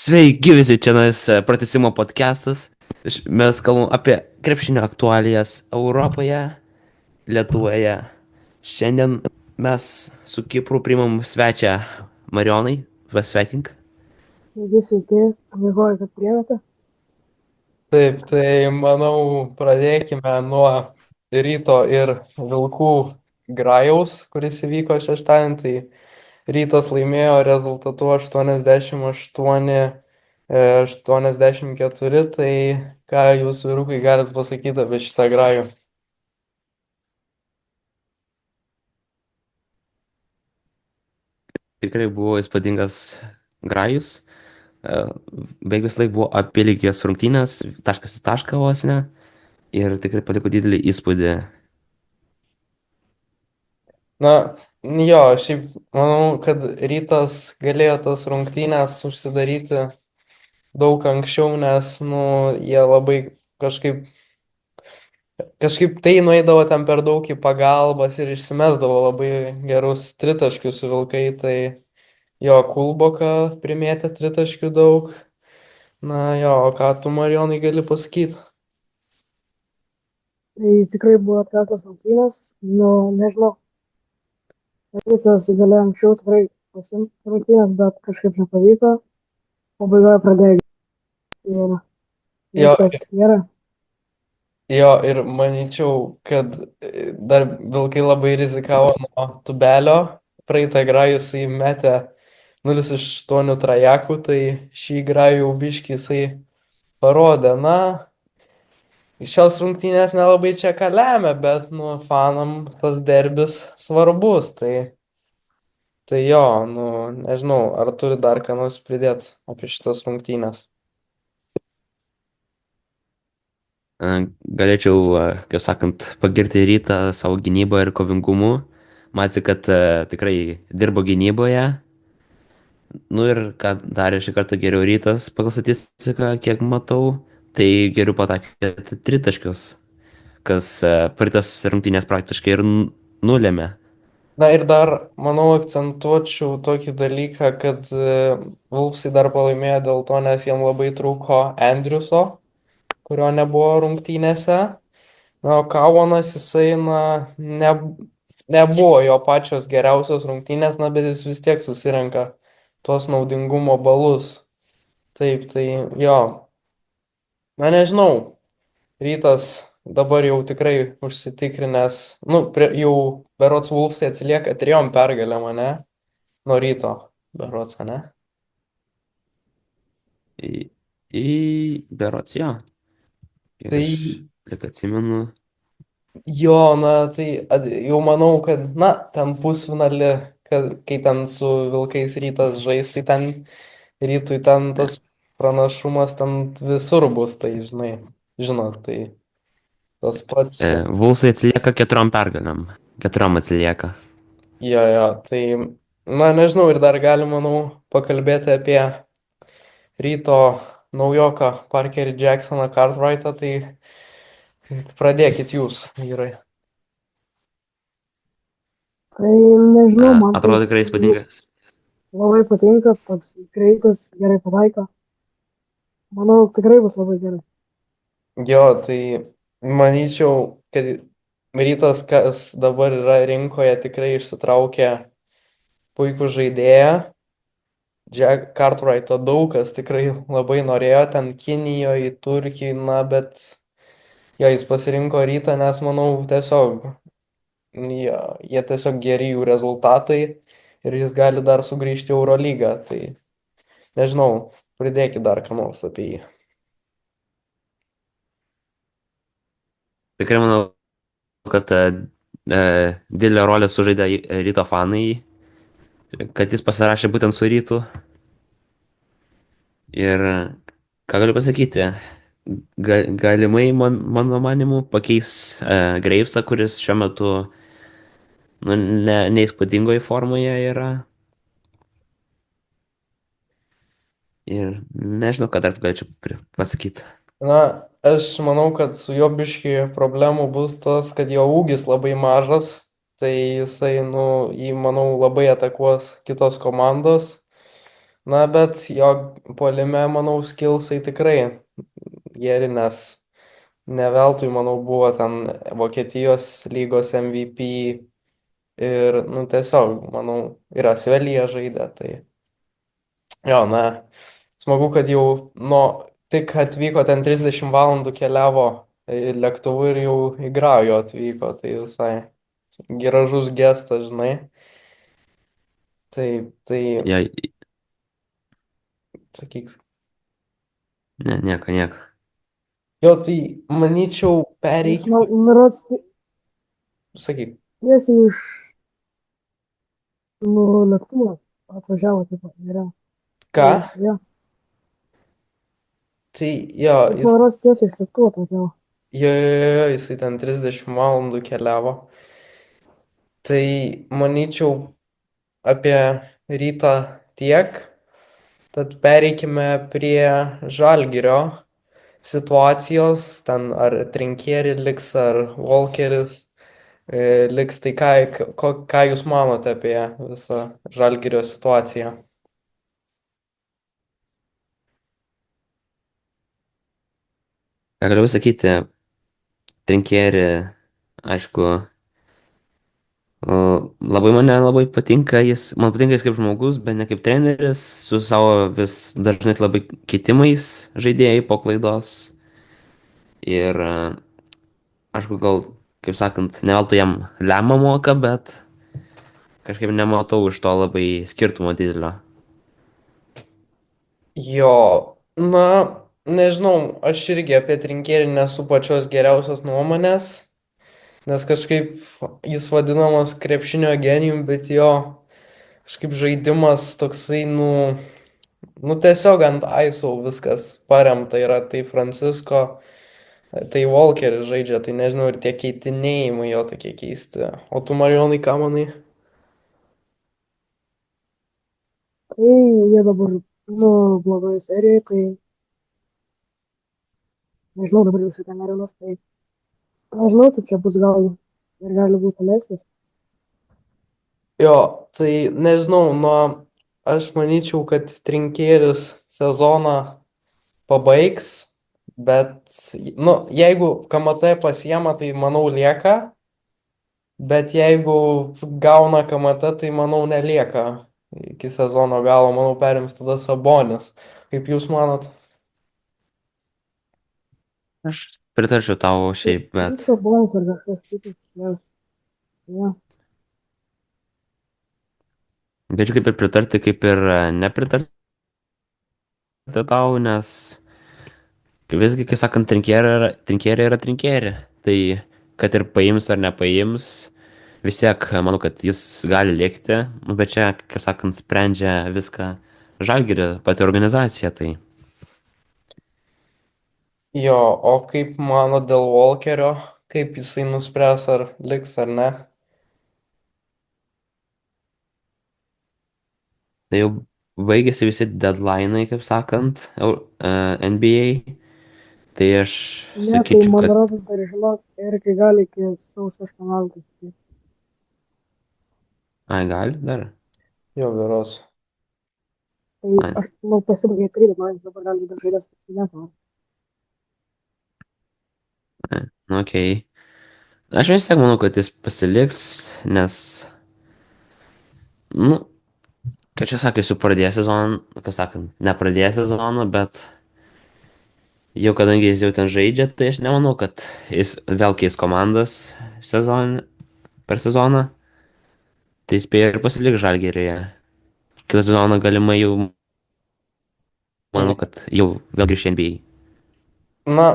Sveiki visi, čia pratęsimo podcastas. Mes kalbam apie krepšinio aktualijas Europoje, Lietuvoje. Šiandien mes su Kipru priimam svečią Marionai. Pasveikink. Sveiki, sveiki, dėkoju, kad priėmėte. Taip, tai manau, pradėkime nuo ryto ir Vilkų grajaus, kuris įvyko šeštadienį. Tai rytas laimėjo rezultatu 88, 84. Tai ką jūs, vyrukai, galite pasakyti apie šitą grajų? Tikrai buvo įspūdingas grajus. E, Beveik visą laiką buvo apylygės rungtynės, taškas į tašką vos ne. Ir tikrai paliko didelį įspūdį. Na, jo, šiaip manau, kad rytas galėjo tas rungtynės užsidaryti daug anksčiau, nes, nu, jie labai kažkaip Kažkaip tai nueidavo ten per daug į pagalbas ir išsimesdavo labai gerus tritaškius su Vilkai, tai jo Kulboka primėtė tritaškių daug. Na jo, o ką tu, Marijonai, gali pasakyti? Tai tikrai buvo atrakas rungtynės, nu, nežinau, rytas galėjo anksčiau tikrai pasimti rungtynės, bet kažkaip nepavyko, pabaigoje pradėjo ir Jo, viskas gerai. jo, ir manyčiau, kad dar Vilkai labai rizikavo nuo tubelio. Praeitą grajų jisai metė 0 iš 8 trajakų, tai šį grajų biškį jisai parodė. Na, šios rungtynės nelabai čia ką lemia, bet nu, fanam tas derbis svarbus. Tai jo, nu, nežinau, ar turi dar ką nors pridėti apie šitas rungtynės. E, Galėčiau, kaip sakant, pagirti rytą savo gynybą ir kovingumu. Matė, kad tikrai dirbo gynyboje. Nu ir ką darė šį kartą geriau rytas pagal statistiką, kiek matau, tai geriau patakė tritaškius, kas praeitas rungtynės praktiškai ir nulėmė. Na ir dar, manau, akcentuočiau tokį dalyką, kad Wolvesai dar pralaimėjo dėl to, nes jiem labai trūko Andriuso, kurio nebuvo rungtynėse. Na, o Kauanas jisai, na, nebuvo jo pačios geriausios rungtynės, na, bet jis vis tiek susirenka tuos naudingumo balus. Taip, tai jo, na nežinau, rytas dabar jau tikrai užsitikrinęs, nu, jau berods Wolvesai atsilieka 3 pergalėm, ane? Nuo ryto, berods, ane? Į, į berots jo. Ir Tai aš, kiek atsimenu, jo, na, tai jau manau, kad, na, ten pusfinalį, kai ten su Vilkais rytas žais, tai ten rytui ten ne, tas pranašumas ten visur bus, tai žinai, žinot, tai tas pats čia. Vulsai atsilieka 4 pergalėm. 4 atsilieka. Jo, tai, na, nežinau, ir dar galim, manau, pakalbėti apie ryto naujoką Parkerį Jacksoną Cartwrightą, tai pradėkit jūs, vyrai. Tai nežinau, man tai Atrodo tikrai įspūdingas. labai patinka, toks greitas, gerai pataiko. Manau, tikrai bus labai gerai. Jo, tai manyčiau, kad rytas, kas dabar yra rinkoje, tikrai išsitraukė puikų žaidėją. Jack Cartwrighto daug kas tikrai labai norėjo ten Kinijoje, Turkijoje, na, bet jo, jis pasirinko rytą, nes manau, tiesiog jie tiesiog geri jų rezultatai ir jis gali dar sugrįžti į Eurolygą. Tai nežinau, pridėkit dar ką nors apie jį. Tikrai manau, kad didelę rolę sužaidė ryto fanai, kad jis pasirašė būtent su rytu. Ir ką galiu pasakyti, galimai mano manimu pakeis Gravesą, kuris šiuo metu nu, neįspūdingoje formoje yra. Ir nežinau, ką dar galėčiau pasakyti. Na, aš manau, kad su jo biški problemų bus tas, kad jo ūgis labai mažas, tai jisai, nu, jį, manau, labai atakuos kitos komandos. Na, bet jo puolime, manau, skilsai tikrai geri, nes ne veltui, manau, buvo ten Vokietijos lygos MVP ir, nu, tiesiog, manau, ir Asvelija žaidė, tai jo, na, smagu, kad jau nuo tik atvyko ten 30 valandų keliavo lėktuvu ir jau į Grajų atvyko, tai visai gražus gestas, žinai. Tai, Ja, sakyk, ne, nieko, nieko. jo, tai manyčiau, Jis pereikime, nurods sakyk, tiesiai iš nu, lėktuvo atvažiavo, tipo, yra. ką? Tai, jo. Tai jo, Jis nurods tiesiai iš lėktuvo atvažiavo. jisai ten 30 valandų keliavo. Tai manyčiau apie rytą tiek, tad pereikime prie Žalgirio situacijos, ten ar Trinkieri liks, ar Walkeris liks, tai ką jūs manote apie visą Žalgirio situaciją? Ką galiu pasakyti, Trinkieri, aišku, labai man nelabai patinka man patinka jis kaip žmogus, bet ne kaip treneris, su savo vis dažnais labai kitimais žaidėjai po klaidos. Ir aišku, gal, kaip sakant, ne veltui jam lemą moka, bet kažkaip nematau iš to labai skirtumo didelio. Jo, na, nežinau, aš irgi apie Trinkierį nesu pačios geriausios nuomonės, nes kažkaip jis vadinamas krepšinio genijum, bet jo kažkaip žaidimas toksai, nu tiesiog ant aiso viskas paremta yra, tai Francisko, tai Walkeris žaidžia, tai nežinau, ir tie keitinėjimai jo tokie keisti. O tu, Marijonai, ką manai? Tai jie dabar, nu, blogoje serijoje, tai nežinau dabar visi ten nerimas, tai nežinau, kaip čia bus gal ir gali būti tolesnis. Jo, tai nežinau, aš manyčiau, kad Trinkieris sezoną pabaigs, bet, nu, jeigu KMT pasiema, tai manau lieka, bet jeigu gauna KMT, tai manau nelieka iki sezono galo, manau perims tada Sabonis. Kaip jūs manot? Aš pritarčiau tau Tai šiaip, bet viso bonas ar kažkas kitas, jo. galėčiau kaip ir pritarti, kaip ir nepritarti tau, nes visgi, kai sakant, trinkierė yra trinkierė. Tai kad ir paims ar nepaims, vis tiek manau, kad jis gali likti, nu, bet čia, kaip sakant, sprendžia viską Žalgirio pati organizacija. Tai Jo, o kaip manot dėl Walkerio, kaip jisai nuspręs, ar liks ar ne? Tai jau baigėsi visi deadline'ai, kaip sakant, NBA. Tai aš Ne, tai sakyčiau, man kad, rodos dar žinok, Erikai gali iki sausio 18. ai, gali dar. Jo, beros. Tai Ai, aš, nu, pasibaigė trys, man dabar gali dar žaidės pasineto. ai, nu, okei. Aš vis tiek manau, kad jis pasiliks, nes, nu, kad čia sakai, su pradės sezoną, kas sakant, nepradės sezoną, bet jau kadangi jis jau ten žaidžia, tai aš nemanau, kad jis vėl keis komandas per sezoną. Tai spėjo ir pasiliks Žalgiryje. Kitą sezoną galimai jau, manau, kad jau vėl grįš į NBA. Na,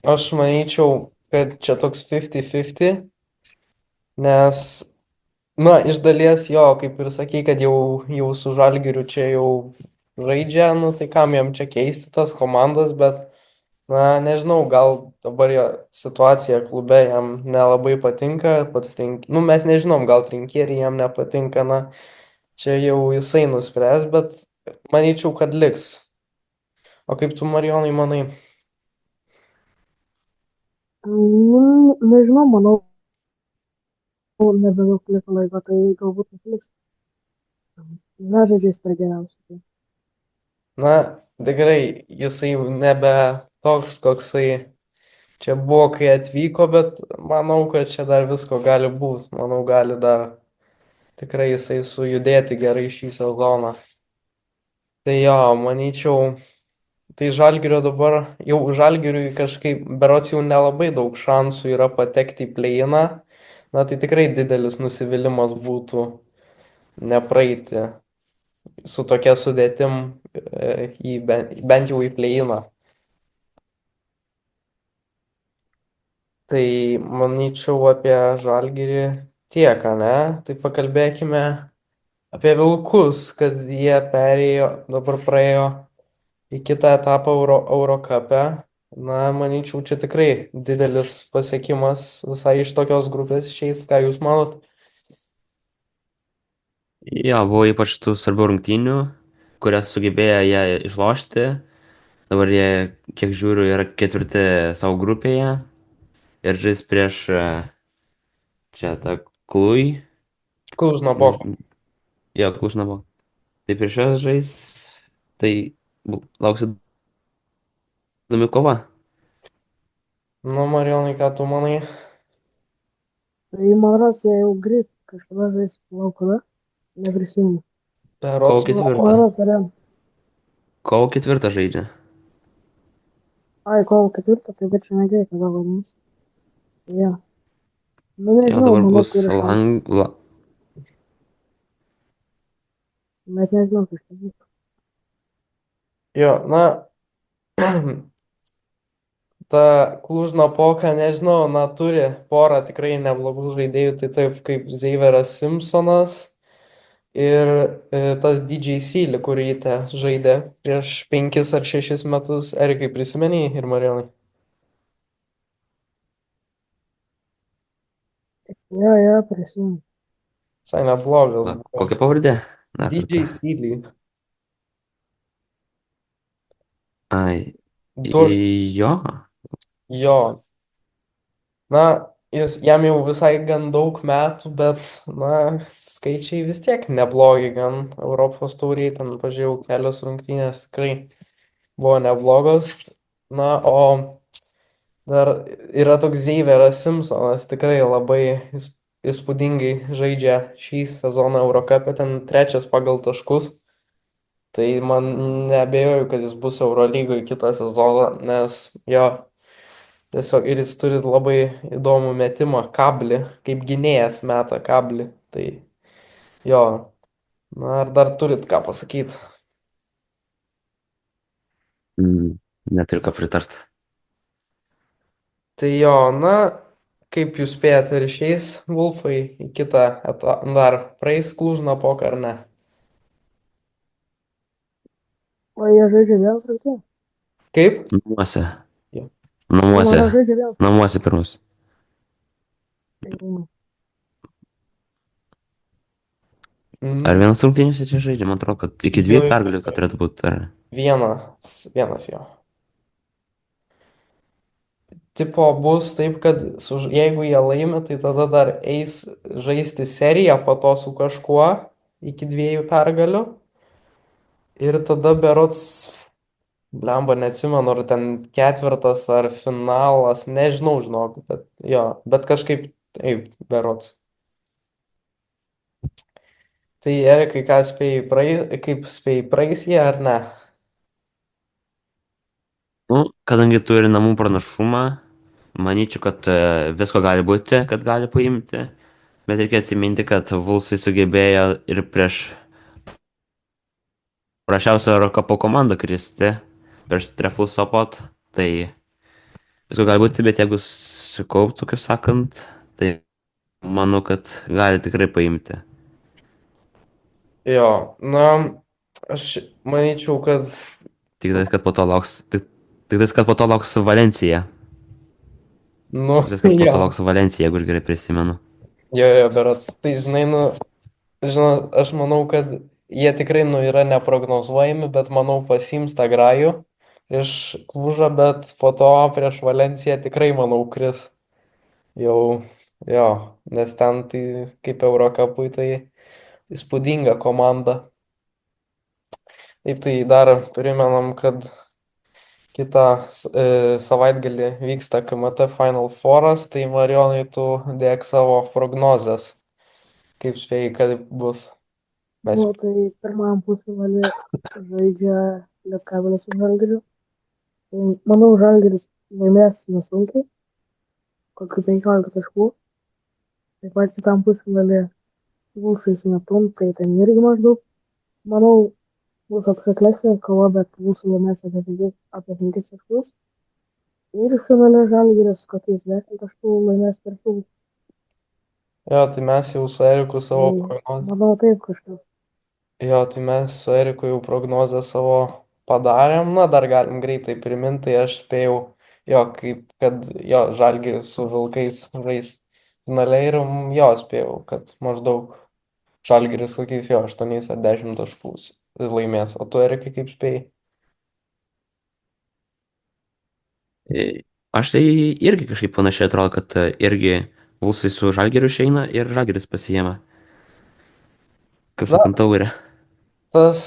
aš manyčiau, kad čia toks 50-50, nes, na, iš dalies jo, kaip ir sakei, kad jau su Žalgiriu čia jau žaidžia, nu tai kam jam čia keisti tas komandas, bet, na, nežinau, gal dabar jo situacija klube jam nelabai patinka, nu, mes nežinom, gal Trinkieri jam nepatinka, na, čia jau jisai nuspręs, bet manyčiau, kad liks. O kaip tu, Marijonai, manai? Nu, nežinau, manau, nebedaug liko laiko, tai galbūt pasiliks. Nežaidžiais per geriausiai. Na, tikrai jisai jau nebe toks, koksai čia buvo, kai atvyko, bet manau, kad čia dar visko gali būti. Manau, gali dar tikrai jisai sujudėti gerai šį sezoną. Tai jo, manyčiau, tai Žalgirio dabar, jau Žalgiriui kažkaip, berots jau nelabai daug šansų yra patekti į pleiną. Na, tai tikrai didelis nusivylimas būtų nepraeiti su tokia sudėtim bent jau į pleiną. Tai manyčiau apie Žalgirį tiek, ne? Tai pakalbėkime apie Vilkus, kad jie perėjo, dabar praėjo į kitą etapą Eurocape. Na, manyčiau, čia tikrai didelis pasiekimas visai iš tokios grupės išeis. Ką Jūs manot? Jo, buvo ypač tų svarbių rungtynių, kurias sugebėjo jie išlošti. Dabar jie, kiek žiūriu, yra ketvirti savo grupėje ir žais prieš čia tą Klui. Klužnaboko. Nežinau, jo, Klužnavo. Tai prieš juos žais, tai lauks įdomi kova. Nu, Marijonai, ką tu manai? Tai man rodos, jie jau greit kažkada žais laukoje, neprisimenu. Kovo Berods. Man ketvirtą. rodos, ar Kovo ketvirtą žaidžia. ai, kovo ketvirtą, tai bet čia negreit, tada vadinasi. Jo. Nu, Jo, nežinau, dabar manau, bus turi šansų, bet nežinau, kas tai bus. Jo, na, ta Klužnapoka, nežinau, na, turi porą tikrai neblogų žaidėjų, tai taip kaip Zeiveras Simpsonas ir tas DJ Sealy, kurį te žaidė prieš 5 ar 6 metus. Erikai, prisimeni ir Marijonai? Jo, prisimenu. Visai neblogas buvo. kokia pavardė? Dar DJ kartą. Sealy. Ai, Du, jo. jo. Na, jam jau visai gan daug metų, bet, na, skaičiai vis tiek neblogi, gan Europos tauriai, ten pažiūrėjau kelios rungtynės, tikrai buvo neblogos. Na, o dar yra toks Zeiveras Simpsonas, tikrai labai įspūdingai žaidžia šį sezoną Eurocape, ten trečias pagal taškus. Tai man neabejoju, kad jis bus Eurolygoje kitą sezoną, nes jo. Tiesiog ir jis turi labai įdomų metimą, kablį, kaip gynėjas meta kablį. Tai jo, na ar dar turit ką pasakyti? Mm, neturiu ką pritart. Tai jo, na, kaip jūs spėjate, ar išeis Vulfai į kitą etapą, dar praeis Klužną poką ar ne? O jie žaidžia vėl rungtynės? Kaip? Namuose. Jo. Tai Namuose. manau, žaidžia vėl. Namuose pirmus. Tai, Ar Mm, vienas rungtynėse čia žaidžia? Man atrodo, kad iki jo, dviejų pergalių, kad turėtų būti. Ar... vienas jo. Tipo bus taip, kad jeigu jie laimi, tai tada dar eis žaisti seriją po to su kažkuo iki 2 pergalių. Ir tada berots, blemba, neatsimenu, ar ten ketvirtas ar finalas, nežinau, žinok, bet jo, bet kažkaip taip, berots. Tai Erikai, ką spėjai kaip spėjai praeis jie ar ne? Nu, kadangi turi namų pranašumą, manyčiau, kad visko gali būti, kad gali paimti. Bet reikia atsiminti, kad Vulsai sugebėjo ir prieš prašiausią Eurocapo komandą kristi, prieš Trefl Sopot. Tai visko gali būti, bet jeigu sukauptų, kaip sakant, tai manau, kad gali tikrai paimti. Jo, na, aš manyčiau, kad, Tik tais, kad po to lauks, tik tais, kad po to lauks Valencija. nu, Tik tais, kad po to jo, lauks Valencija, jeigu aš gerai prisimenu. jo, berots. Tai žinai, nu, žinau, aš manau, kad jie tikrai, nu, yra neprognozuojami, bet manau pasiims tą grajų prieš Klužą, bet po to prieš Valenciją tikrai, manau, kris. Jau, jo, nes ten tai kaip Eurocapui, tai įspūdinga komanda. Taip, tai dar primenam, kad kitą savaitgalį vyksta KMT Final Fouras, tai Marijonai, tu dėk savo prognozes, kaip spėjai, kad bus. Nu, Mes tai pirmam pusfinalį žaidžia Lietkabelis su Žalgiriu. Tai manau, Žalgiris laimės nesunkiai, kokiu 15 taškų. Taip pat kitam pusfinalį Vulfai su Neptun, tai ten irgi maždaug, manau, bus atkaklesnė kova, bet Vulfai laimės apie 5 taškus. Ir finale Žalgiris kokiais 10 taškų laimės per šį. Jo, tai mes jau su Eriku savo Tai prognozę. manau taip kažkas. Jo, tai mes su Eriku jau prognozę savo padarėm. Na, dar galim greitai priminti, tai aš spėjau, jo, kaip, kad jo, Žalgiris su Vilkais žais finaliai ir jo, spėjau, kad maždaug Žalgiris kokiais jo 8 ar 10 taškus laimės. O tu, Erikai, kaip spėjai? Aš tai irgi kažkaip panašiai atrodo, kad irgi Vulsai su Žalgiriu išeina ir Žalgiris pasiema, kaip Na, sakant, taurę. tas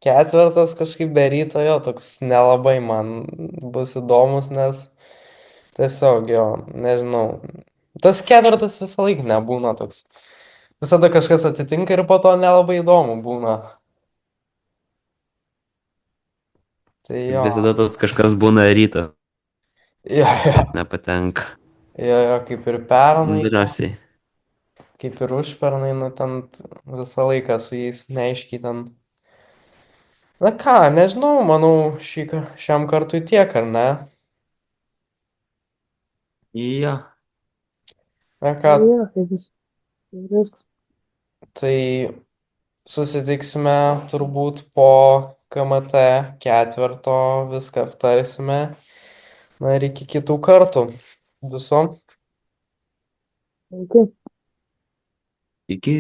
ketvertas kažkaip be ryto jo, toks nelabai man bus įdomus, nes tiesiog jo, nežinau. Tas ketvertas visą laiką nebūna toks. Visada kažkas atsitinka ir po to nelabai įdomu būna. Tai jo, Visada tas kažkas būna rytas, jo, kad jo, nepatenka. jo, kaip ir pernai, Dažniausiai. kaip ir užpernai, nu ten visą laiką su jais neaiškiai ten. Na ką, nežinau, manau, šiam kartui tiek, ar ne? Jo. Na ką, Tai yra, kaip vis. Ir viskas. tai susitiksime turbūt po KMT ketverto, viską aptarsime. Na ir iki kitų kartų. Viso. Iki. Iki.